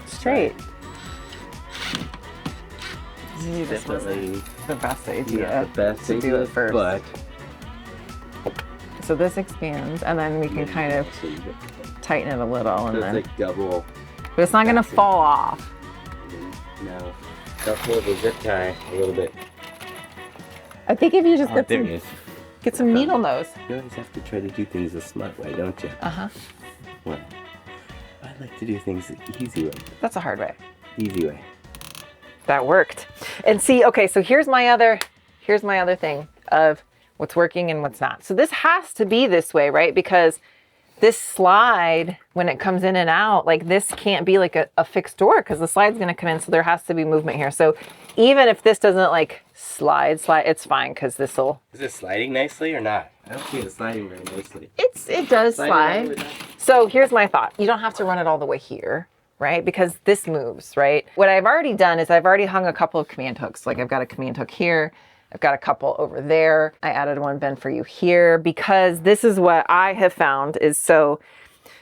Straight. This was Definitely the best idea. not the best to do it first. But so this expands, and then we can kind of tighten it a little, and it's then. like double. But it's not going to fall off. No. I'll pull the zip tie a little bit. I think if you just Oh, there it is. get some needle nose. You always have to try to do things the smart way, don't you? Uh-huh. Well, I like to do things the easy way. That's a hard way. Easy way. That worked. And see, okay, so here's my other thing of what's working and what's not. So this has to be this way, right? Because this slide, when it comes in and out, like this can't be like a fixed door because the slide's going to come in. So there has to be movement here. So even if this doesn't like slide, it's fine because this will. Is it sliding nicely or not? I don't see it sliding very nicely. It does slide. So here's my thought. You don't have to run it all the way here, right? Because this moves, right? What I've already done is I've already hung a couple of command hooks. Like I've got a command hook here. I've got a couple over there. I added one bend for you here because this is what I have found is so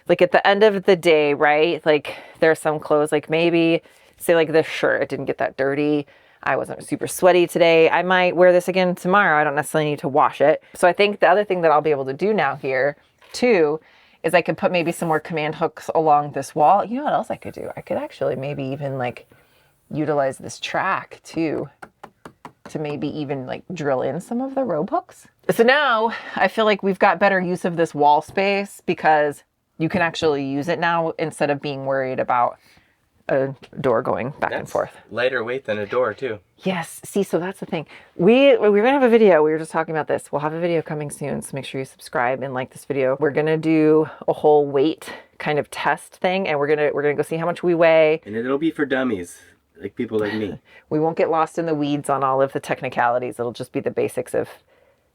like at the end of the day, right? Like there are some clothes, like maybe say like this shirt, it didn't get that dirty. I wasn't super sweaty today. I might wear this again tomorrow. I don't necessarily need to wash it. So I think the other thing that I'll be able to do now here too is I could put maybe some more command hooks along this wall. You know what else I could do? I could actually maybe even like utilize this track too to maybe even like drill in some of the rope hooks. So now I feel like we've got better use of this wall space because you can actually use it now instead of being worried about a door going back and forth. Lighter weight than a door too. Yes. See, so that's the thing. We're going to have a video. We were just talking about this. We'll have a video coming soon. So make sure you subscribe and like this video. We're going to do a whole weight kind of test thing. And we're going to go see how much we weigh. And it'll be for dummies, like people like me. We won't get lost in the weeds on all of the technicalities. It'll just be the basics of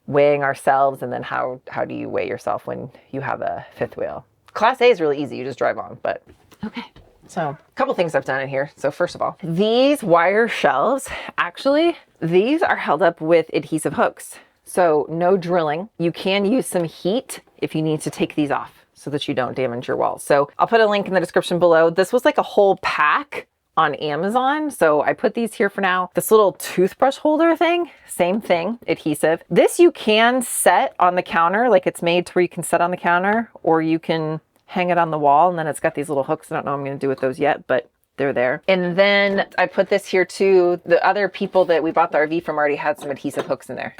weighing ourselves. And then how do you weigh yourself when you have a fifth wheel? Class A is really easy. You just drive on, but okay. So a couple things I've done in here. So first of all, these wire shelves, actually, these are held up with adhesive hooks. So no drilling. You can use some heat if you need to take these off so that you don't damage your walls. So I'll put a link in the description below. This was like a whole pack on Amazon. So I put these here for now. This little toothbrush holder thing, same thing, adhesive. This you can set on the counter, like it's made to where you can set on the counter, or you can hang it on the wall, and then it's got these little hooks. I don't know what I'm going to do with those yet, but they're there. And then I put this here too. The other people that we bought the RV from already had some adhesive hooks in there.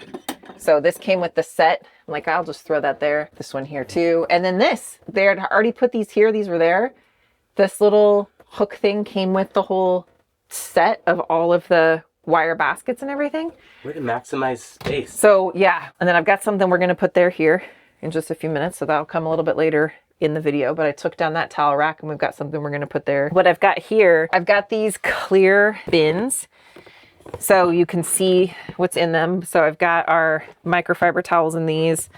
So this came with the set. I'm like, I'll just throw that there. This one here too. And then this, they had already put these here. These were there. This little hook thing came with the whole set of all of the wire baskets and everything. Way to maximize space. So yeah. And then I've got something we're going to put there here in just a few minutes. So that'll come a little bit later in the video, but I took down that towel rack and we've got something we're going to put there. What I've got here, I've got these clear bins so you can see what's in them. So I've got our microfiber towels in these,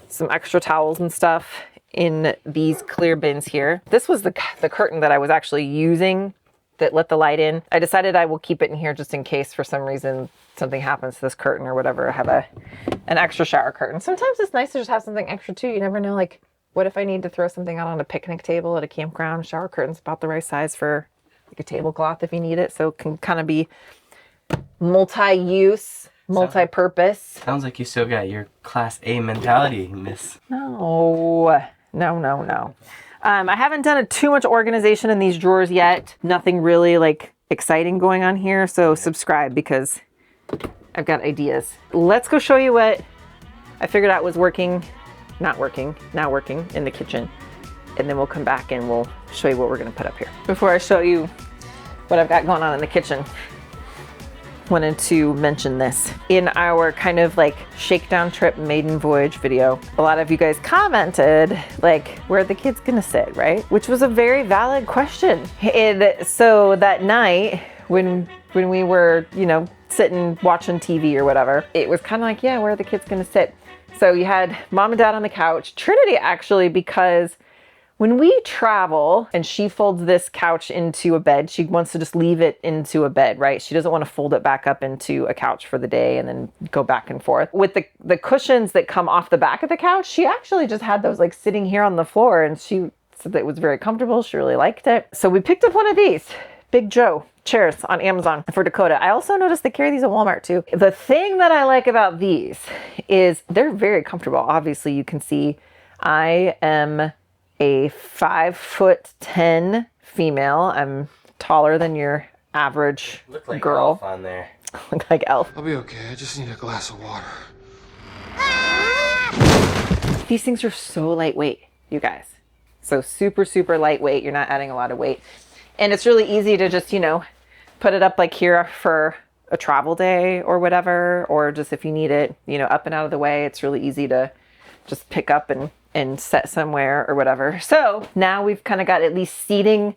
some extra towels and stuff in these clear bins here. This was the curtain that I was actually using that let the light in. I decided I will keep it in here just in case for some reason something happens to this curtain or whatever. I have an extra shower curtain. Sometimes it's nice to just have something extra too. You never know, like, what if I need to throw something out on a picnic table at a campground? Shower curtain's about the right size for like a tablecloth if you need it. So it can kind of be multi-use, multi-purpose. Sounds like you still got your Class A mentality, miss. No. I haven't done too much organization in these drawers yet. Nothing really like exciting going on here. So subscribe because I've got ideas. Let's go show you what I figured out was working. Not working, now working in the kitchen. And then we'll come back and we'll show you what we're gonna put up here. Before I show you what I've got going on in the kitchen, wanted to mention this. In our kind of like shakedown trip maiden voyage video, a lot of you guys commented like, where are the kids gonna sit, right? Which was a very valid question. And so that night when we were, you know, sitting watching TV or whatever, it was kind of like, yeah, where are the kids gonna sit? So you had mom and dad on the couch. Trinity actually, because when we travel and she folds this couch into a bed, she wants to just leave it into a bed, right? She doesn't want to fold it back up into a couch for the day and then go back and forth. With the cushions that come off the back of the couch, she actually just had those like sitting here on the floor and she said that it was very comfortable. She really liked it. So we picked up one of these, Big Joe chairs on Amazon for Dakota. I also noticed they carry these at Walmart too. The thing that I like about these is they're very comfortable. Obviously you can see I am a 5'10" female. I'm taller than your average Look like girl. Elf on there. Look like Elf. I'll be okay. I just need a glass of water. These things are so lightweight, you guys. So super, super lightweight. You're not adding a lot of weight. And it's really easy to just, you know, put it up like here for a travel day or whatever, or just if you need it, you know, up and out of the way. It's really easy to just pick up and set somewhere or whatever. So now we've kind of got at least seating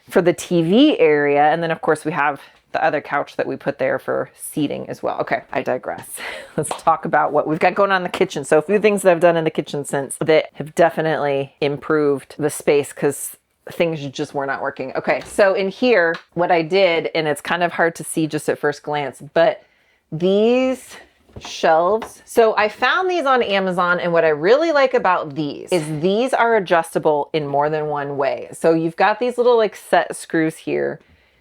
for the TV area. And then of course we have the other couch that we put there for seating as well. Okay, I digress. Let's talk about what we've got going on in the kitchen. So a few things that I've done in the kitchen since that have definitely improved the space because things just were not working. Okay, so in here, what I did, and it's kind of hard to see just at first glance, but these shelves. So I found these on Amazon, and what I really like about these is these are adjustable in more than one way. So you've got these little like set screws here.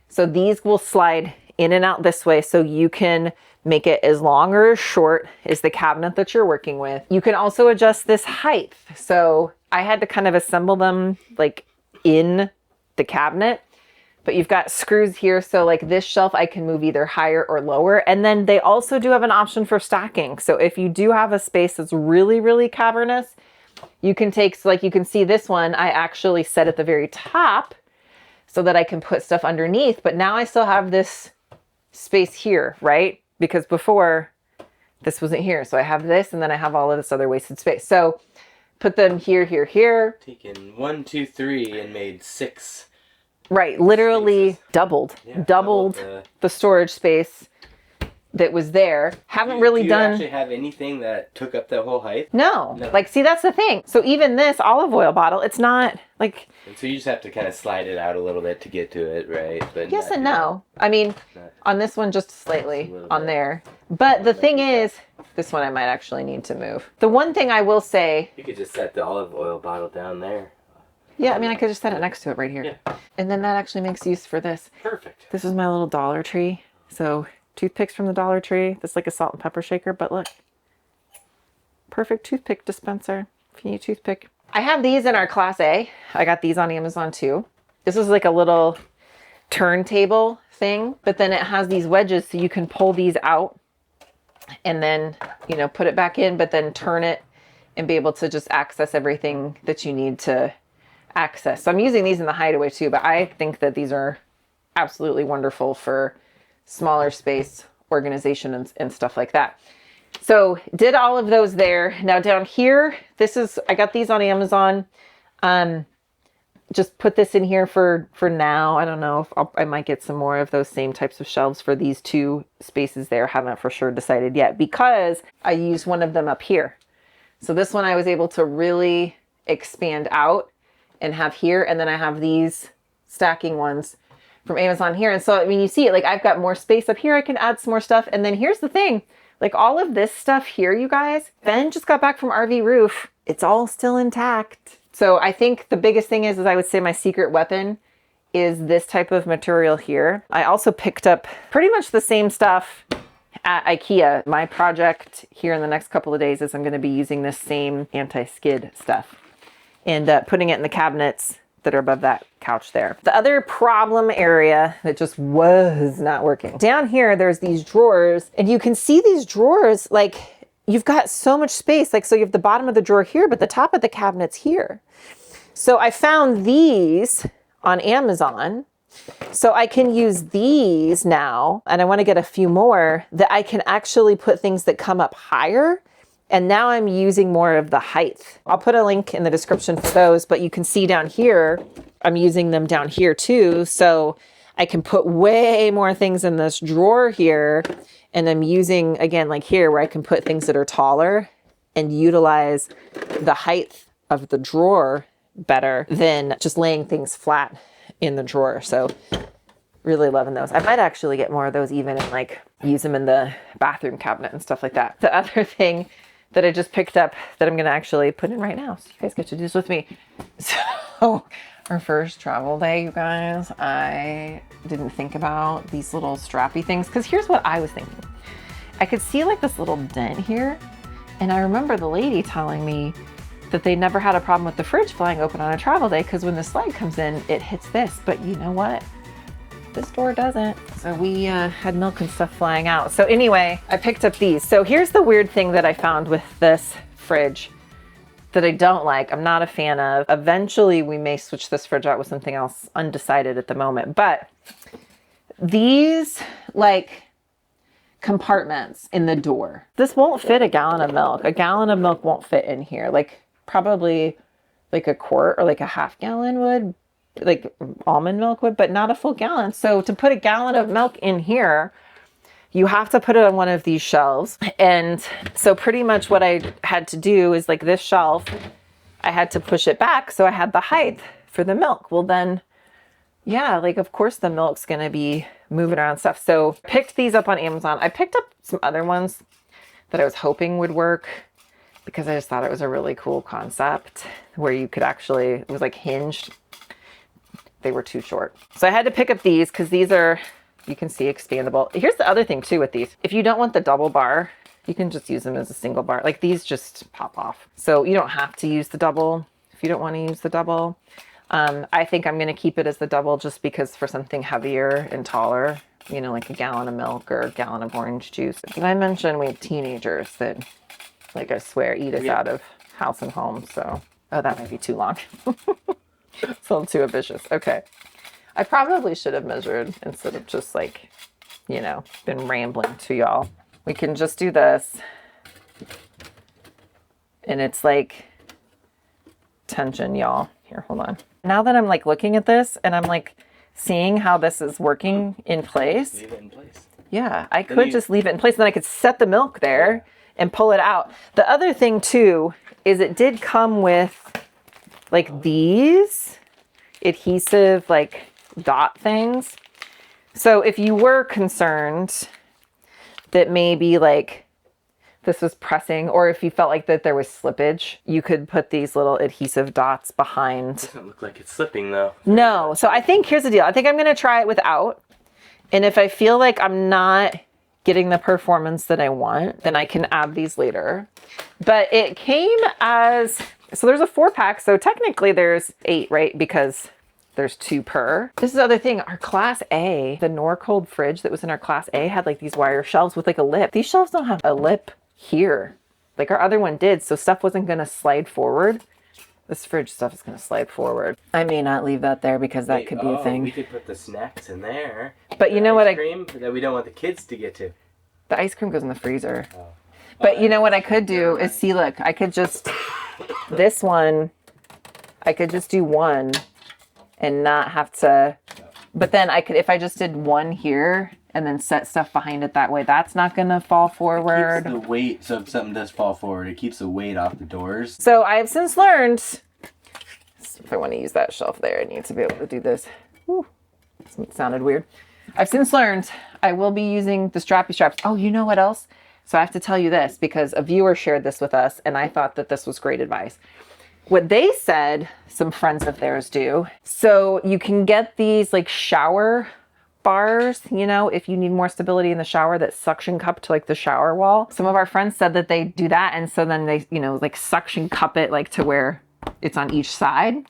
So these will slide in and out this way, so you can make it as long or as short as the cabinet that you're working with. You can also adjust this height. So I had to kind of assemble them like in the cabinet, but you've got screws here. So like this shelf, I can move either higher or lower. And then they also do have an option for stacking. So if you do have a space that's really, really cavernous, you can take, so like you can see this one, I actually set at the very top so that I can put stuff underneath. But now I still have this space here, right? Because before this wasn't here. So I have this and then I have all of this other wasted space. So put them here, here, here. Taken 1, 2, 3 and made 6. Right, literally spaces. doubled Yeah, doubled the storage space that was there. Haven't really do you done. actually have anything that took up that whole height? No. Like, see, that's the thing. So even this olive oil bottle, it's not like. And so you just have to kind of slide it out a little bit to get to it, right? But Yes and no. I mean, on this one, just slightly on there. But the thing is, this one I might actually need to move. The one thing I will say. You could just set the olive oil bottle down there. Yeah, I mean, I could just set it next to it right here. Yeah. And then that actually makes use for this. Perfect. This is my little Dollar Tree. So toothpicks from the Dollar Tree. This is like a salt and pepper shaker, but look. Perfect toothpick dispenser if you need a toothpick. I have these in our Class A. I got these on Amazon too. This is like a little turntable thing, but then it has these wedges so you can pull these out and then, you know, put it back in, but then turn it and be able to just access everything that you need to access. So I'm using these in the hideaway too, but I think that these are absolutely wonderful for smaller space organization and stuff like that. So did all of those there. Now down here, I got these on Amazon. Just put this in here for now. I don't know if I might get some more of those same types of shelves for these 2 spaces there. Haven't for sure decided yet because I used one of them up here. So this one I was able to really expand out and have here. And then I have these stacking ones from Amazon here. And so, I mean, you see it, like I've got more space up here. I can add some more stuff. And then here's the thing, like all of this stuff here, you guys, Ben just got back from RV Roof. It's all still intact. So I think the biggest thing is I would say my secret weapon is this type of material here. I also picked up pretty much the same stuff at IKEA. My project here in the next couple of days is I'm going to be using this same anti-skid stuff and putting it in the cabinets that are above that couch there. The other problem area that just was not working. Down here, there's these drawers and you can see these drawers, like you've got so much space. Like, so you have the bottom of the drawer here, but the top of the cabinet's here. So I found these on Amazon. So I can use these now, and I want to get a few more that I can actually put things that come up higher. And now I'm using more of the height. I'll put a link in the description for those, but you can see down here, I'm using them down here too. So I can put way more things in this drawer here. And I'm using, again, like here, where I can put things that are taller and utilize the height of the drawer better than just laying things flat in the drawer. So really loving those. I might actually get more of those even and like use them in the bathroom cabinet and stuff like that. The other thing that I just picked up that I'm going to actually put in right now, so you guys get to do this with me. So our first travel day, you guys, I didn't think about these little strappy things, because here's what I was thinking. I could see like this little dent here, and I remember the lady telling me that they never had a problem with the fridge flying open on a travel day, because when the slide comes in, it hits this. But you know what? This door doesn't. So we had milk and stuff flying out. So anyway, I picked up these. So here's the weird thing that I found with this fridge that I don't like. I'm not a fan of. Eventually we may switch this fridge out with something else, undecided at the moment. But these like compartments in the door. This won't fit a gallon of milk. A gallon of milk won't fit in here. Like probably like a quart or like a half gallon would. Like almond milk would, but not a full gallon. So to put a gallon of milk in here, you have to put it on one of these shelves. And so pretty much what I had to do is like this shelf, I had to push it back so I had the height for the milk. Well then, yeah, like of course the milk's gonna be moving around stuff. So picked these up on Amazon. I picked up some other ones that I was hoping would work because I just thought it was a really cool concept where you could actually, it was like hinged. They were too short. So I had to pick up these because these are, you can see, expandable. Here's the other thing too with these. If you don't want the double bar, you can just use them as a single bar. Like these just pop off. So you don't have to use the double if you don't want to use the double. I think I'm going to keep it as the double just because for something heavier and taller, you know, like a gallon of milk or a gallon of orange juice. Did I mention we have teenagers that, like I swear, eat us out of house and home? So, oh, that might be too long. It's a little too ambitious. Okay. I probably should have measured instead of just like, you know, been rambling to y'all. We can just do this. And it's like tension, y'all. Here, hold on. Now that I'm like looking at this and I'm like seeing how this is working in place. Leave it in place. Yeah, I could just leave it in place and then I could set the milk there and pull it out. The other thing too is it did come with like these adhesive like dot things. So if you were concerned that maybe like this was pressing, or if you felt like that there was slippage, you could put these little adhesive dots behind. Doesn't look like it's slipping though. No, so I think here's the deal. I think I'm gonna try it without. And if I feel like I'm not getting the performance that I want, then I can add these later. But it came as, so there's a 4-pack. So technically there's 8, right? Because there's 2 per. This is the other thing. Our Class A, the Norcold fridge that was in our Class A had like these wire shelves with like a lip. These shelves don't have a lip here. Like our other one did. So stuff wasn't going to slide forward. This fridge stuff is going to slide forward. I may not leave that there because that could be a thing. We could put the snacks in there. But you know what? Ice cream that we don't want the kids to get to. The ice cream goes in the freezer. Oh. But you know what I could do is see, look, I could just, this one, I could just do one and not have to, but then I could, if I just did one here and then set stuff behind it that way, that's not going to fall forward. It keeps the weight, so if something does fall forward, it keeps the weight off the doors. So I have since learned, if I want to use that shelf there, I need to be able to do this. Whew, it sounded weird. I've since learned I will be using the strappy straps. Oh, you know what else? So I have to tell you this because a viewer shared this with us and I thought that this was great advice. What they said, some friends of theirs do. So you can get these like shower bars, you know, if you need more stability in the shower, that suction cup to like the shower wall. Some of our friends said that they do that. And so then they, you know, like suction cup it like to where it's on each side.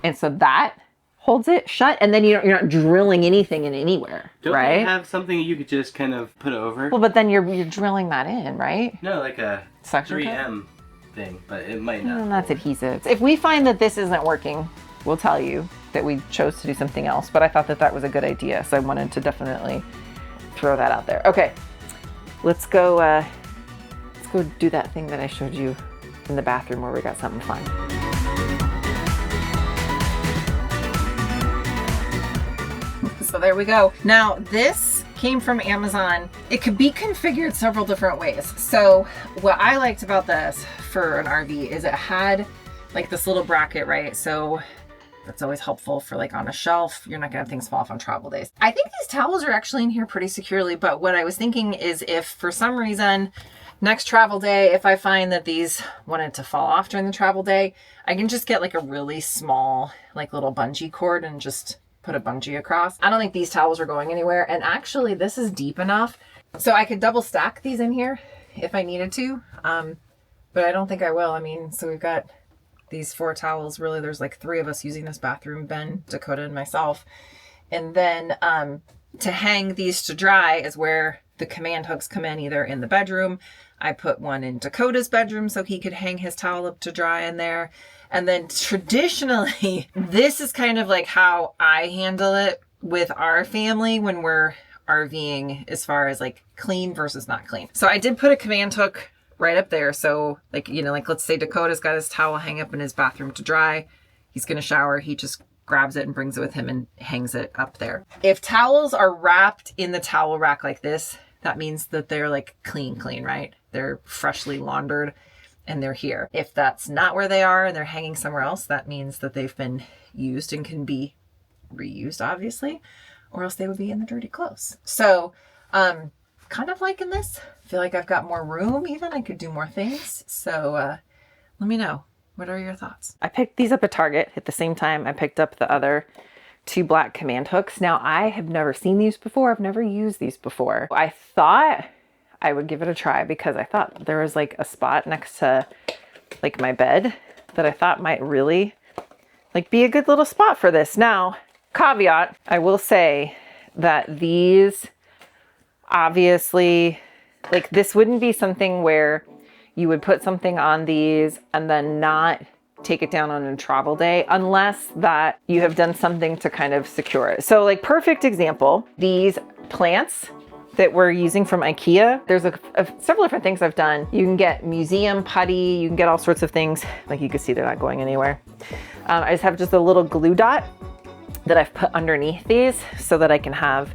And so that holds it shut. And then you're not drilling anything in anywhere, right? Don't have something you could just kind of put over? Well, but then you're drilling that in, right? No, like a suction 3M cup? Thing, but it might not. That's adhesive. If we find that this isn't working, we'll tell you that we chose to do something else. But I thought that that was a good idea, so I wanted to definitely throw that out there. Okay, let's go do that thing that I showed you in the bathroom where we got something fun. So there we go. Now this came from Amazon. It could be configured several different ways. So what I liked about this for an RV is it had like this little bracket, right? So that's always helpful for like on a shelf. You're not gonna have things fall off on travel days. I think these towels are actually in here pretty securely, but what I was thinking is if for some reason next travel day, if I find that these wanted to fall off during the travel day, I can just get like a really small like little bungee cord and just put a bungee across. I don't think these towels are going anywhere. And actually this is deep enough so I could double stack these in here if I needed to. But I don't think I will. I mean, so we've got these 4 towels. Really, there's like 3 of us using this bathroom, Ben, Dakota, and myself. And then to hang these to dry is where the command hooks come in, either in the bedroom. I put one in Dakota's bedroom so he could hang his towel up to dry in there. And then traditionally, this is kind of like how I handle it with our family when we're RVing as far as like clean versus not clean. So I did put a command hook right up there. So like, you know, like let's say Dakota's got his towel hang up in his bathroom to dry. He's going to shower. He just grabs it and brings it with him and hangs it up there. If towels are wrapped in the towel rack like this, that means that they're like clean, right? They're freshly laundered and they're here. If that's not where they are and they're hanging somewhere else, that means that they've been used and can be reused, obviously, or else they would be in the dirty clothes. So, kind of liking this. I feel like I've got more room even. I could do more things. So, let me know. What are your thoughts? I picked these up at Target at the same time I picked up the other 2 black command hooks. Now, I have never seen these before. I've never used these before. I thought I would give it a try because I thought there was like a spot next to like my bed that I thought might really like be a good little spot for this. Now, caveat, I will say that these obviously, like this wouldn't be something where you would put something on these and then not take it down on a travel day unless that you have done something to kind of secure it. So like perfect example, these plants that we're using from IKEA, there's several different things I've done. You can get museum putty, you can get all sorts of things. Like you can see they're not going anywhere. I just have just a little glue dot that I've put underneath these so that I can have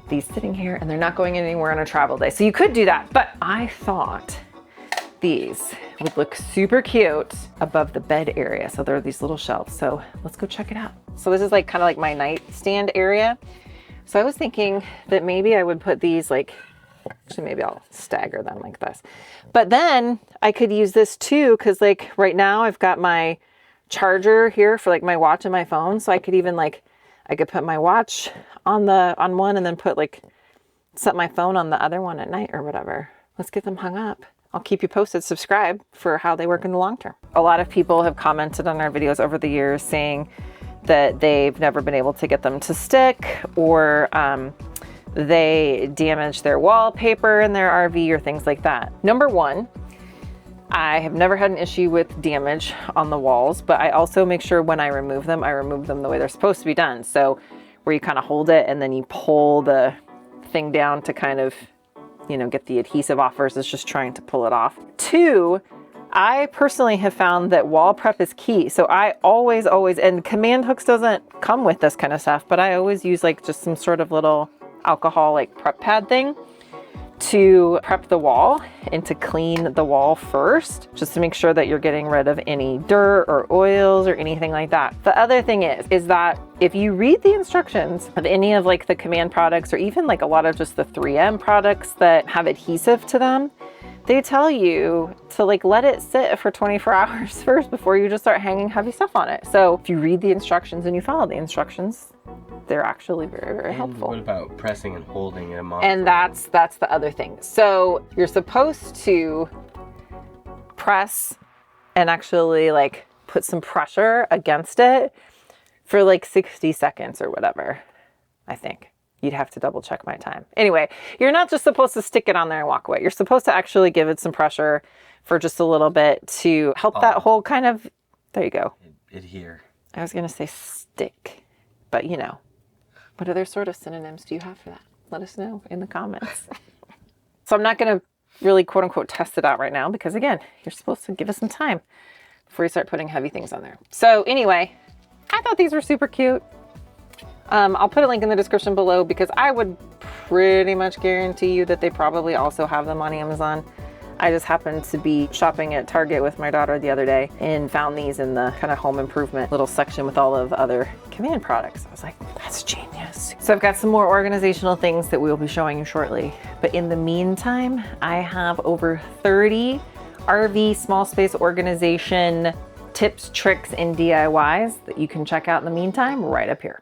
these sitting here and they're not going anywhere on a travel day. So you could do that, but I thought these would look super cute above the bed area. So there are these little shelves. So let's go check it out. So this is like kind of like my nightstand area. So I was thinking that maybe I would put these like, actually maybe I'll stagger them like this. But then I could use this too, because like right now I've got my charger here for like my watch and my phone. So I could even like, I could put my watch on one and then put like, set my phone on the other one at night or whatever. Let's get them hung up. I'll keep you posted. Subscribe for how they work in the long term. A lot of people have commented on our videos over the years saying that they've never been able to get them to stick, or they damage their wallpaper in their RV or things like that. Number one, I have never had an issue with damage on the walls, but I also make sure when I remove them the way they're supposed to be done. So where you kind of hold it and then you pull the thing down to kind of, you know, get the adhesive off versus just trying to pull it off. Two, I personally have found that wall prep is key. So I always, and Command Hooks doesn't come with this kind of stuff, but I always use like just some sort of little alcohol like prep pad thing to prep the wall and to clean the wall first, just to make sure that you're getting rid of any dirt or oils or anything like that. The other thing is that if you read the instructions of any of like the Command products, or even like a lot of just the 3M products that have adhesive to them, they tell you to like let it sit for 24 hours first before you just start hanging heavy stuff on it. So if you read the instructions and you follow the instructions, they're actually very, very helpful. What about pressing and holding it? And that's the other thing. So you're supposed to press and actually like put some pressure against it for like 60 seconds or whatever, I think. You'd have to double check my time. Anyway, you're not just supposed to stick it on there and walk away. You're supposed to actually give it some pressure for just a little bit to help that whole kind of, there you go. Adhere. I was going to say stick, but you know, what other sort of synonyms do you have for that? Let us know in the comments. So I'm not going to really quote unquote test it out right now because again, you're supposed to give us some time before you start putting heavy things on there. So anyway, I thought these were super cute. I'll put a link in the description below because I would pretty much guarantee you that they probably also have them on Amazon. I just happened to be shopping at Target with my daughter the other day and found these in the kind of home improvement little section with all of the other Command products. I was like, that's genius. So I've got some more organizational things that we'll be showing you shortly. But in the meantime, I have over 30 RV small space organization tips, tricks, and DIYs that you can check out in the meantime right up here.